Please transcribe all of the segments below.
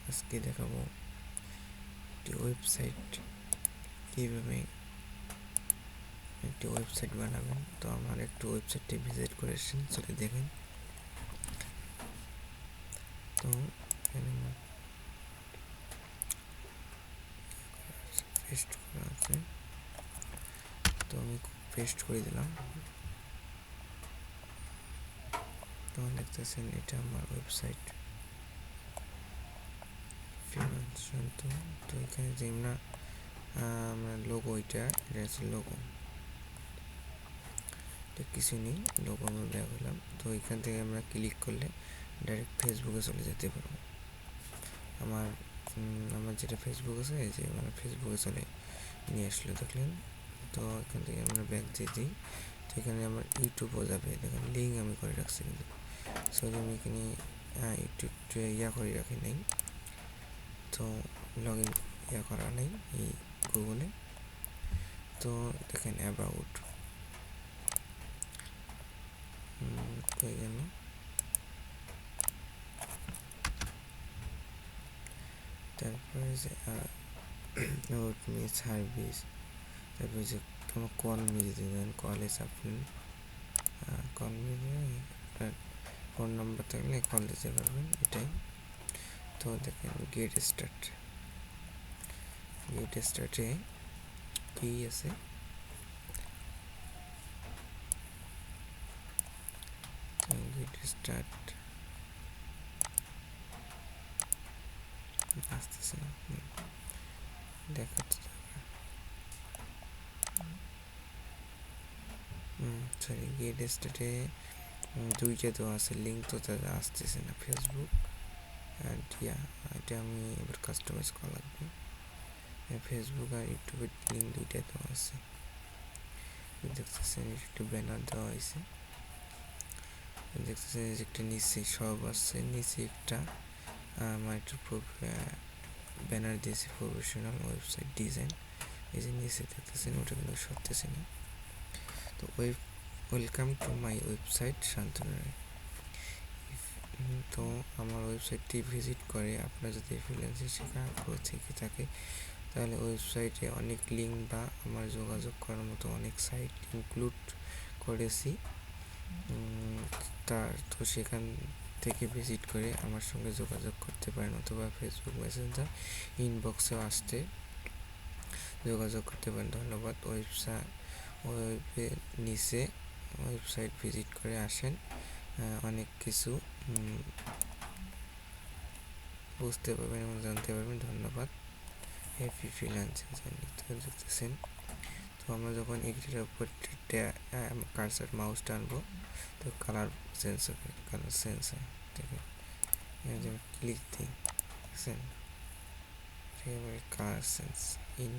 আজকে দেখাবো একটি ওয়েবসাইট কীভাবে একটি ওয়েবসাইট বানাবেন। তো আমার একটু ওয়েবসাইটটি ভিজিট করে এসেছেন, চলে দেখেন। তো এখানে আমার পেস্ট করা আছে, তো আমি পেস্ট করে দিলাম। তো দেখতেছেন এটা আমার ওয়েবসাইট ফ্রিল্যান্সার। তো এখানে যে আমরা লোগো, এটা হচ্ছে লোগো, কিছু নেই, লোগো আমরা ব্যাক হলাম। তো এখান থেকে আমরা ক্লিক করলে ডাইরেক্ট ফেসবুকে চলে যেতে পারবো। আমার যেটা ফেসবুক আছে, এই যে আমার ফেসবুকে চলে নিয়ে আসলো, দেখলেন। তো এখান থেকে আমরা ব্যাক দিয়ে দিই। তো এখানে আমার ইউটিউবও যাবে, দেখেন লিঙ্ক আমি করে রাখছি, কিন্তু সরি আমি এখানে ইউটিউব করে রাখি নাই। তো লগ ইন করা নেই এই গুগলে। তো দেখেন অ্যাবাউট হয়ে গেল। তারপরে যে অ্যাবাউট মি সার্ভিস, তারপরে যে তোমার কল মি দিতে দেন, কল এস আপনি কল মি দিয়ে আপনার ফোন নাম্বার থাকলে কল দিতে পারবেন, এটাই। তো দেখেন গেট স্টার্টে কি আছে, গেট স্টার্ট আসতেছে না, দেখাচ্ছে। সরি, গেট স্টার্টে দুইটা দেওয়া আছে লিঙ্ক, তো তাদের আসতেছে না ফেসবুক অ্যান্ড এটা আমি এবার কাস্টমাইজ করা লাগবে। ফেসবুক আর ইউটিউবের লিঙ্ক দুইটা দেওয়া আছে, দেখতেছেন একটু ব্যানার দেওয়া হয়েছে, দেখতেছেন যে একটা নিচে সব আছে, নিচে একটা আমার একটু ব্যানার দিয়েছে প্রফেশনাল ওয়েবসাইট ডিজাইন, এই যে নিচে দেখতেছেন, ওটা কিন্তু সরতেছে না। তো welcome to my website Shantanu Roy. তো আমার ওয়েবসাইটটি ভিজিট করে আপনার যদি ফ্রিল্যান্সিং শেখা থেকে থাকে, তাহলে ওয়েবসাইটে অনেক লিঙ্ক বা আমার যোগাযোগ করার মতো অনেক সাইট ইনক্লুড করেছি। তো সেখান থেকে ভিজিট করে আমার সঙ্গে যোগাযোগ করতে পারেন, অথবা ফেসবুক মেসেঞ্জার ইনবক্সেও আসতে যোগাযোগ করতে পারেন। ধন্যবাদ। ওয়েবের নিচে ওয়েবসাইট ভিজিট করে আসেন, অনেক কিছু বুঝতে পারবেন এবং জানতে পারবেন। ধন্যবাদ। Happy freelancing journey. তো দেখতেছেন, তো আমরা যখন এডিটের উপর কার্সার মাউস টানবো, তো কালার চেঞ্জ হবে, দেখেন যেমন ক্লিক দিই, দেখছেন একেবারে কালার চেঞ্জ এই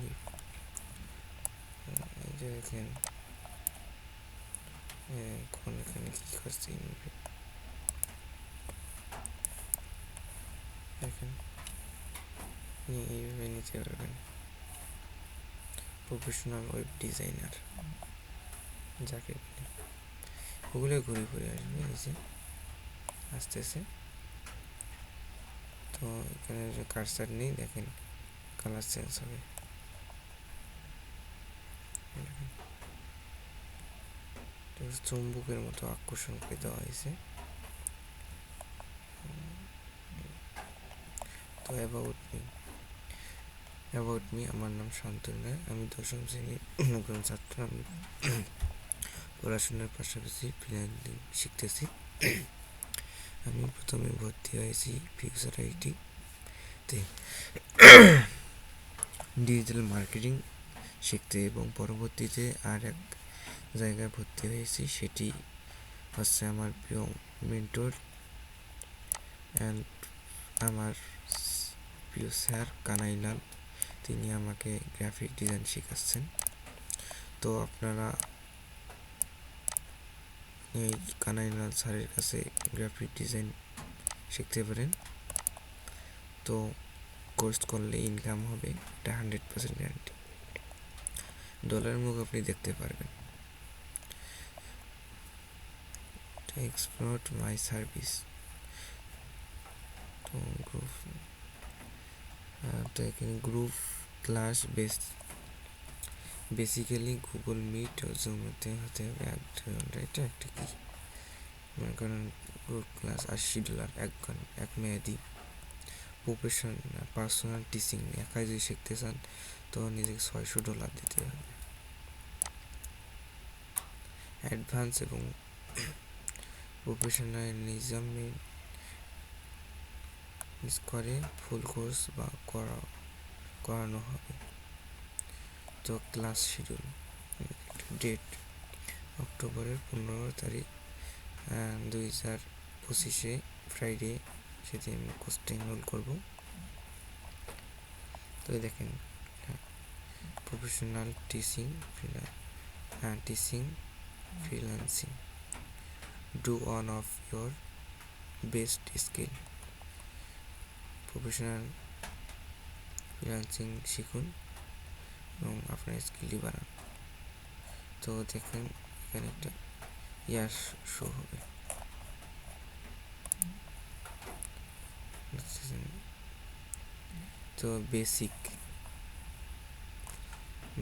যে দেখেন কোন এখানে কী করছে দেখেন, এইভাবে নিতে পারবেন। প্রফেশনাল ওয়েব ডিজাইনার যাকে বলে, ওগুলো ঘুরে ঘুরে আসবে, এই যে আসতেছে। তো এখানে কার্সার নেই, দেখেন কালার চেঞ্জ হবে, চুম্বকের মতো আকর্ষণ করে দেওয়া হয়েছে। তো অ্যাবাউট মি আমার নাম শান্তনু রায়, আমি 10ম শ্রেণীর একজন ছাত্র। আমি পড়াশোনার পাশাপাশি ফ্রিল্যান্সিং শিখতেছি। আমি প্রথমে ভর্তি হয়েছি ফিউচার আইটিতে ডিজিটাল মার্কেটিং শিখতে, এবং পরবর্তীতে আর এক জায়গায় ভর্তি হয়েছি, সেটি হচ্ছে আমার প্রিয় মেন্টর অ্যান্ড আমার প্রিয় স্যার কানাইলাল, তিনি আমাকে গ্রাফিক ডিজাইন শেখাচ্ছেন। তো আপনারা এই কানাইলাল স্যারের কাছে গ্রাফিক ডিজাইন শিখতে পারেন। তো কোর্স করলে ইনকাম হবে, এটা 100% গ্যারান্টি, ডলার মুখ আপনি দেখতে পারবেন। এক্সপ্লোর মাই সার্ভিস, তো গ্রুপ তো এখানে group class basically Google Meet ও জুমেতে হতে হবে 1-2 ঘন্টা। এটা একটা কি মনে করেন গ্রুপ ক্লাস $80 এক মেয়াদি পার্সোনাল টিচিং একাই যদি শিখতে চান তো নিজেকে $600 দিতে হবে। অ্যাডভান্স এবং প্রফেশনালিজম করে ফুল কোর্স বা করানো হবে। তো ক্লাস শিডিউল ডেট অক্টোবরের 15 তারিখ 2025 ফ্রাইডে, সেটি আমি কোর্সটা এনরোল করবো। তো দেখেন professional teaching freelancing do on of your best skill. Professional freelancing শিখুন এবং আপনার স্কিলটি বাড়ান। তো দেখেন এখানে একটা ইয়ার শো হবে। তো বেসিক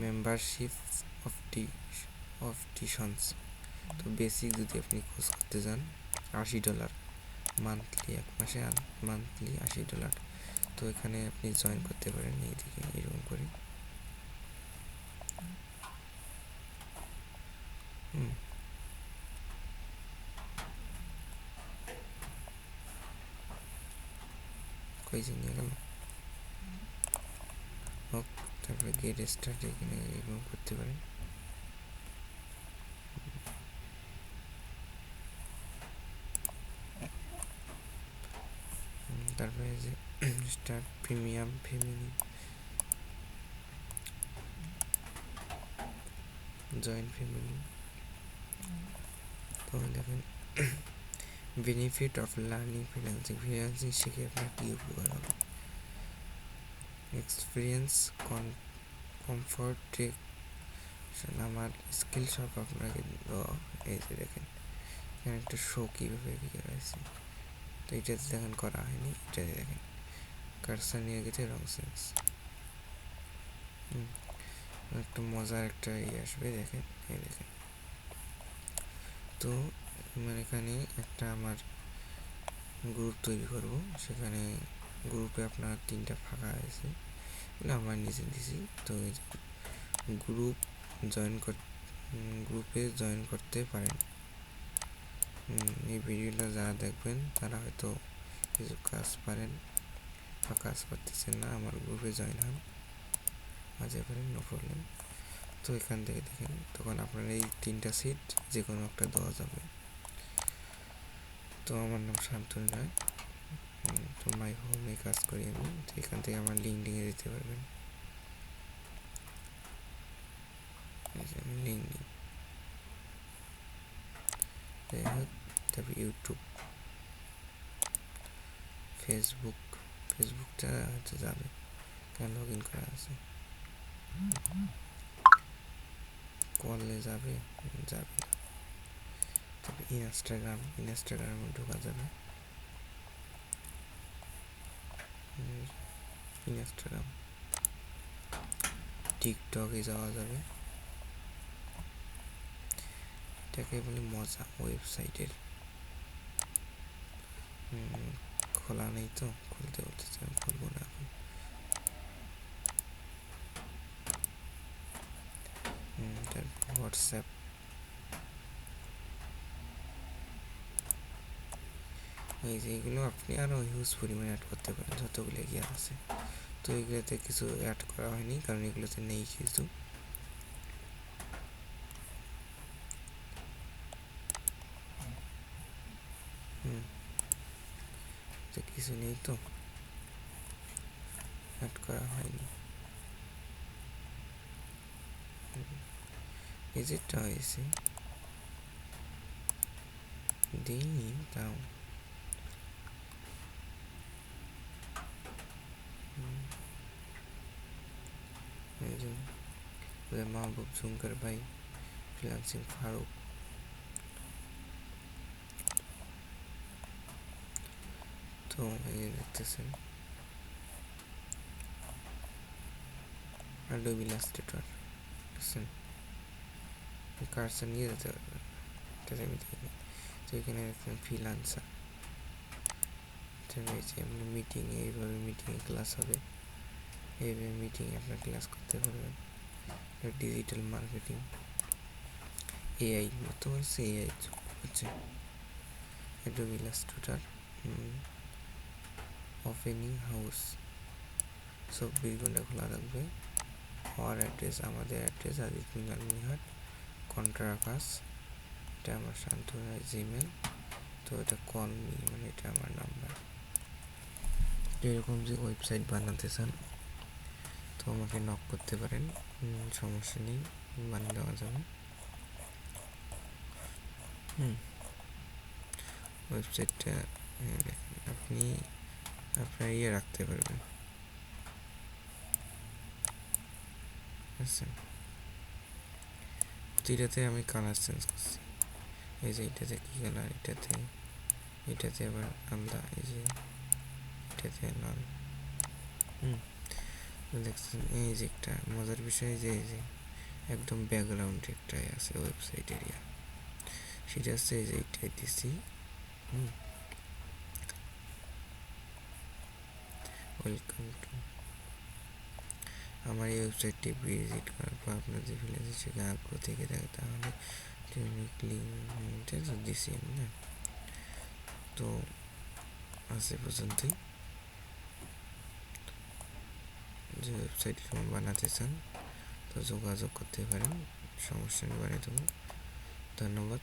মেম্বারশিপ অফ টিউশনস। তো বেসিক যদি আপনি কোর্স করতে যান $80 মান্থলি, এক মাসে মান্থলি $80। তো এখানে আপনি জয়েন করতে পারেন এইদিকে এরকম করে। কই নিয়ে গেল হোক। তারপরে গেট স্টার্ট এখানে এরকম করতে পারেন। তারপরে যে start premium family joint family. তো দেখেন বেনিফিট অফ লার্নিং ফ্রিল্যান্সিং শিখে আপনার কী উপকার হবে। এক্সপিরিয়েন্স কমফর্ট আমার স্কিল সব আপনাকে এই যে দেখেন এখানে একটা শো কীভাবে আছে। তো এটাতে দেখেন করা হয়নি, এটাতে দেখেন কারসার নিয়ে গেছে রং সেন্স। একটা মজার একটা আসবে দেখেন, এই দেখেন। তো এখানে একটা আমার গ্রুপ তৈরি করব, সেখানে গ্রুপে আপনার 3টা ফাঁকা আছে, আমার নিজে দিছি। তো গ্রুপে জয়েন করতে পারেন। এই ভিডিওটা যারা দেখবেন তারা হয়তো কিছু কাজ পারেন বা কাজ করতেছেন না, আমার গ্রুপে জয়েন হন, মাঝে পারেন, নো প্রবলেম। তো এখান থেকে দেখেন তখন আপনার এই 3টা সিট যে কোনো একটা দেওয়া যাবে। তো আমার নাম শান্তনু রায়। তো মাই হোমে কাজ করি আমি। তো এখান থেকে আমার লিঙ্কডিনে দিতে পারবেন। লিঙ্কডিন, যাই হোক। তারপর ইউটিউব, ফেসবুকটা হচ্ছে যাবে, কারণ লগ ইন করা আছে। কলে যাবে না। তারপর ইনস্টাগ্রামে ঢোকা যাবে। ইনস্টাগ্রাম, টিকটকে যাওয়া যাবে। এটাকে বলে মজা ওয়েবসাইটের। খোলা নেই তো, খুলতে বলতেছে, আমি খুলবো না এখন। তারপর হোয়াটসঅ্যাপ, এই যে এগুলো আপনি আরও হিউজ পরিমাণে অ্যাড করতে পারেন, যতগুলো গিয়ে আছে। তো এগুলোতে কিছু অ্যাড করা হয়নি কারণ এগুলোতে নেই কিছু। কিছু নেই তো অ্যাড করা হয়নি। এই যেটা হয়েছে দিইনি তাও। মাহবুব জুঙ্কার ভাই, ফ্রিল্যান্সিং ফারুক। তো এই দেখতেছেন অ্যাডোবি ইলাস্ট্রেটর, বুঝছেন? কার্সর নিয়ে যেতে পারবেন, এটা আমি দেখি। তো এখানে দেখছেন ফ্রিল্যান্সার, এই যে আপনার মিটিংয়ে এইভাবে মিটিংয়ে ক্লাস হবে, এইভাবে মিটিংয়ে আপনার ক্লাস করতে পারবেন। ডিজিটাল মার্কেটিং, এআই, বর্তমানে হচ্ছে এআই হচ্ছে। অ্যাডোবি ইলাস্ট্রেটর, ওপেনিং হাউস 24 ঘন্টা খোলা থাকবে। হওয়ার অ্যাড্রেস, আমাদের অ্যাড্রেস আদিত লালমনিরহাট, কন্ট্রাকাস, এটা আমার শান্তু রায় জিমেল। তো এটা কল মি, মানে এটা আমার নাম্বার। এরকম যে ওয়েবসাইট বানাতে চান তো আমাকে নক করতে পারেন, সমস্যা নেই, বানিয়ে দেওয়া যাবে। ওয়েবসাইটটা দেখেন, আপনি আপনার রাখতে পারবেন, বুঝছেন? প্রতিটাতে আমি কালার চেঞ্জ করছি, এই যে এটাতে কী কালার, এটাতে আবার আলাদা, এই যে এটাতে লাল। দেখছেন? এই যে একটা মজার বিষয় যে এই যে একদম ব্যাকগ্রাউন্ড একটাই আছে ওয়েবসাইট এরিয়া, সেটা হচ্ছে এই যে এইটাই দিছি। ওয়েলকাম টু আমার এই ওয়েবসাইটটি ভিজিট করার পর আপনার যে ফিলেন্সের সেখানে আগ্রহ থেকে থাকে তাহলে লিঙ্কটা দিছি আমি না। তো আজ এ পর্যন্তই। যে ওয়েবসাইটটি বানাতে চান তো যোগাযোগ করতে পারেন, সমস্যা নিয়ে বানিয়ে দেবো। ধন্যবাদ।